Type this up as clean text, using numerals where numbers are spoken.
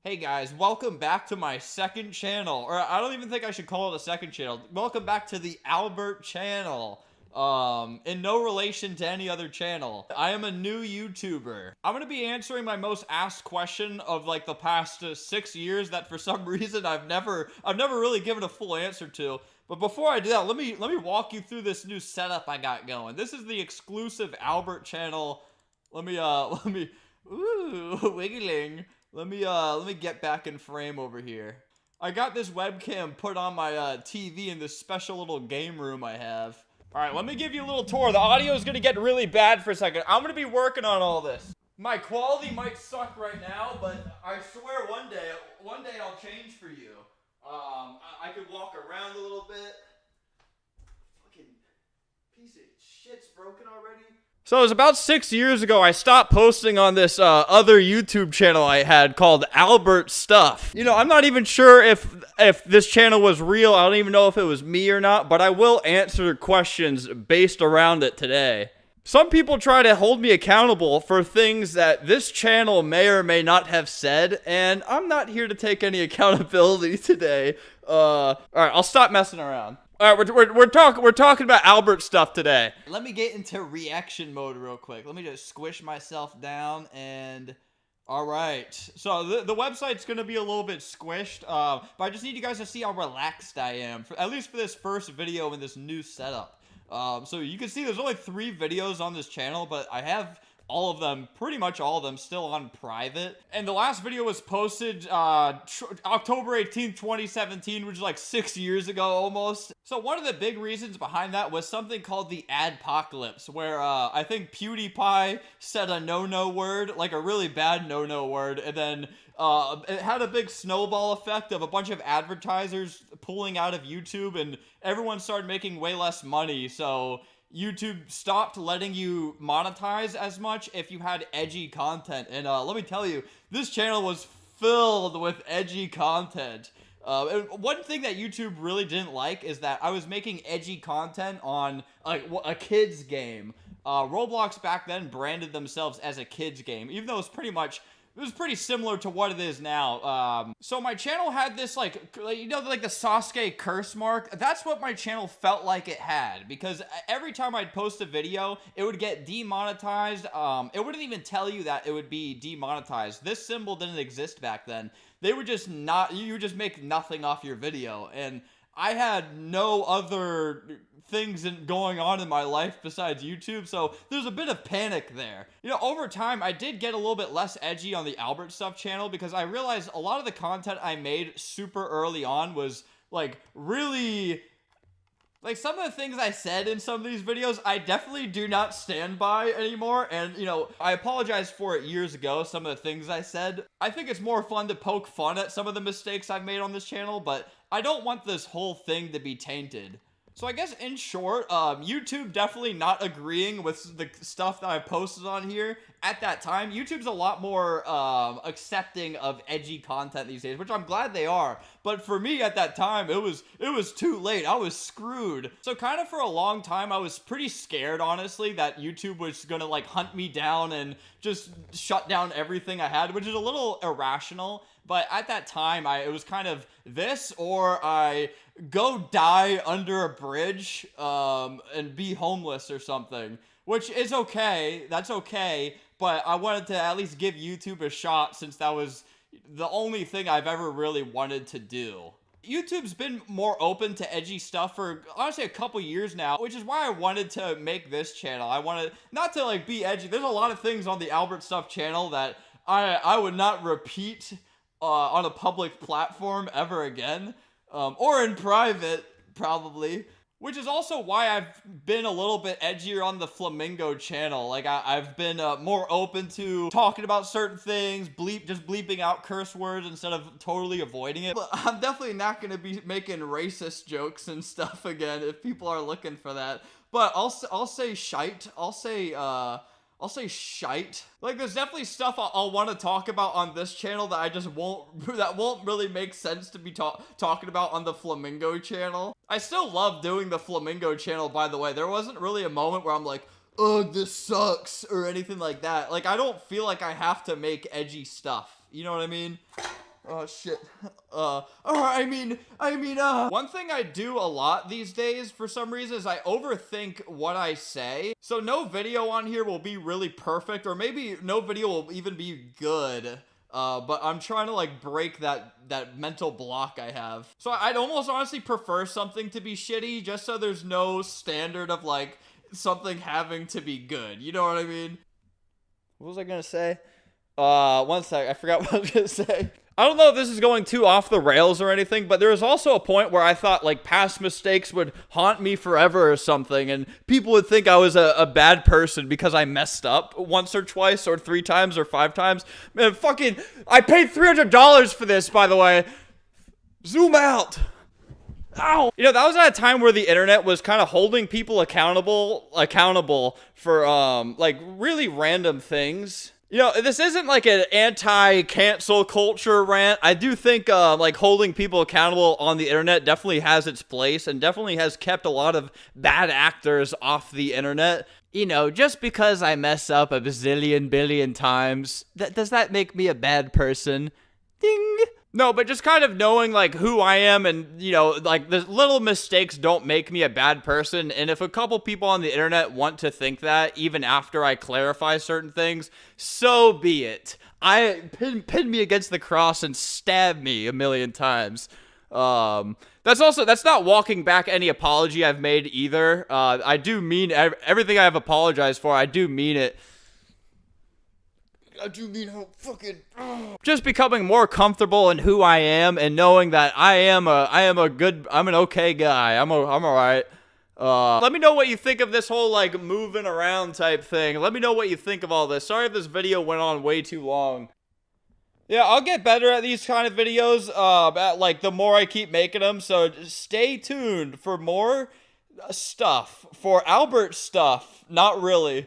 Hey guys, welcome back to my second channel, or I don't even think I should call it a second channel. Welcome back to the Albert channel. In no relation to any other channel. I am a new YouTuber. I'm gonna be answering my most asked question of like the past 6 years that for some reason I've never really given a full answer to. But before I do that, let me walk you through this new setup I got going. This is the exclusive Albert channel. Let me wiggling. Let me get back in frame over here. I got this webcam put on my TV in this special little game room I have. All right, let me give you a little tour. The audio is gonna get really bad for a second. I'm gonna be working on all this. My quality might suck right now, but I swear one day I'll change for you. I could walk around a little bit. Fucking piece of shit's broken already. So it was about 6 years ago I stopped posting on this other YouTube channel I had called AlbertsStuff. You know, I'm not even sure if this channel was real. I don't even know if it was me or not, but I will answer questions based around it today. Some people try to hold me accountable for things that this channel may or may not have said, and I'm not here to take any accountability today. All right, I'll stop messing around. All right, we're talking about AlbertsStuff today. Let me get into reaction mode real quick. Let me just squish myself down and... All right. So the website's going to be a little bit squished, but I just need you guys to see how relaxed I am, at least for this first video in this new setup. So you can see there's only 3 videos on this channel, but I have all of them, pretty much all of them, still on private. And the last video was posted October 18th, 2017, which is like 6 years ago almost. So one of the big reasons behind that was something called the adpocalypse, where I think PewDiePie said a no-no word, like a really bad no-no word, and then it had a big snowball effect of a bunch of advertisers pulling out of YouTube, and everyone started making way less money, so YouTube stopped letting you monetize as much if you had edgy content. And let me tell you, this channel was filled with edgy content. And one thing that YouTube really didn't like is that I was making edgy content on a kid's game. Roblox back then branded themselves as a kid's game, even though it was pretty similar to what it is now. So my channel had this, like you know, like the Sasuke curse mark. That's what my channel felt like it had, because every time I'd post a video, it would get demonetized. It wouldn't even tell you that it would be demonetized. This symbol didn't exist back then. They would just you would just make nothing off your video. And I had no other things going on in my life besides YouTube, so there's a bit of panic there. You know, over time, I did get a little bit less edgy on the AlbertsStuff channel because I realized a lot of the content I made super early on was, like, really... Like, some of the things I said in some of these videos, I definitely do not stand by anymore, and, you know, I apologized for it years ago, some of the things I said. I think it's more fun to poke fun at some of the mistakes I've made on this channel, but I don't want this whole thing to be tainted. So I guess, in short, YouTube definitely not agreeing with the stuff that I posted on here at that time. YouTube's a lot more accepting of edgy content these days, which I'm glad they are. But for me at that time, it was too late. I was screwed. So kind of for a long time, I was pretty scared, honestly, that YouTube was gonna like hunt me down and just shut down everything I had, which is a little irrational. But at that time, it was kind of this, or I go die under a bridge and be homeless or something, which is okay. That's okay. But I wanted to at least give YouTube a shot, since that was the only thing I've ever really wanted to do. YouTube's been more open to edgy stuff for, honestly, a couple years now, which is why I wanted to make this channel. I wanted not to like be edgy. There's a lot of things on the AlbertsStuff channel that I would not repeat on a public platform ever again, or in private, probably. Which is also why I've been a little bit edgier on the Flamingo channel. Like, I've been more open to talking about certain things, just bleeping out curse words instead of totally avoiding it. But I'm definitely not going to be making racist jokes and stuff again if people are looking for that. But I'll say shite. I'll say shite. Like, there's definitely stuff I'll want to talk about on this channel that I just won't really make sense to be talking about on the Flamingo channel. I still love doing the Flamingo channel, by the way. There wasn't really a moment where I'm like, ugh, this sucks, or anything like that. Like, I don't feel like I have to make edgy stuff. You know what I mean? Oh shit. One thing I do a lot these days for some reason is I overthink what I say. So no video on here will be really perfect, or maybe no video will even be good. But I'm trying to like break that mental block I have. So I'd almost honestly prefer something to be shitty, just so there's no standard of like something having to be good. You know what I mean? What was I gonna say? One sec, I forgot what I was gonna say. I don't know if this is going too off the rails or anything, but there was also a point where I thought like past mistakes would haunt me forever or something, and people would think I was a bad person because I messed up once or twice or 3 times or 5 times. Man, fucking, I paid $300 for this, by the way. Zoom out. Ow. You know, that was at a time where the internet was kind of holding people accountable for like really random things. You know, this isn't like an anti-cancel culture rant. I do think like holding people accountable on the internet definitely has its place and definitely has kept a lot of bad actors off the internet. You know, just because I mess up a bazillion billion times, does that make me a bad person? Ding! No, but just kind of knowing, like, who I am and, you know, like, the little mistakes don't make me a bad person. And if a couple people on the internet want to think that, even after I clarify certain things, so be it. Pin me against the cross and stab me a million times. That's not walking back any apology I've made either. I do mean everything I have apologized for, I do mean it. I do mean how fucking... Just becoming more comfortable in who I am and knowing that I'm an okay guy. I'm alright. Let me know what you think of this whole, like, moving around type thing. Let me know what you think of all this. Sorry if this video went on way too long. Yeah, I'll get better at these kind of videos, like, the more I keep making them. So stay tuned for more stuff. For AlbertsStuff. Not really.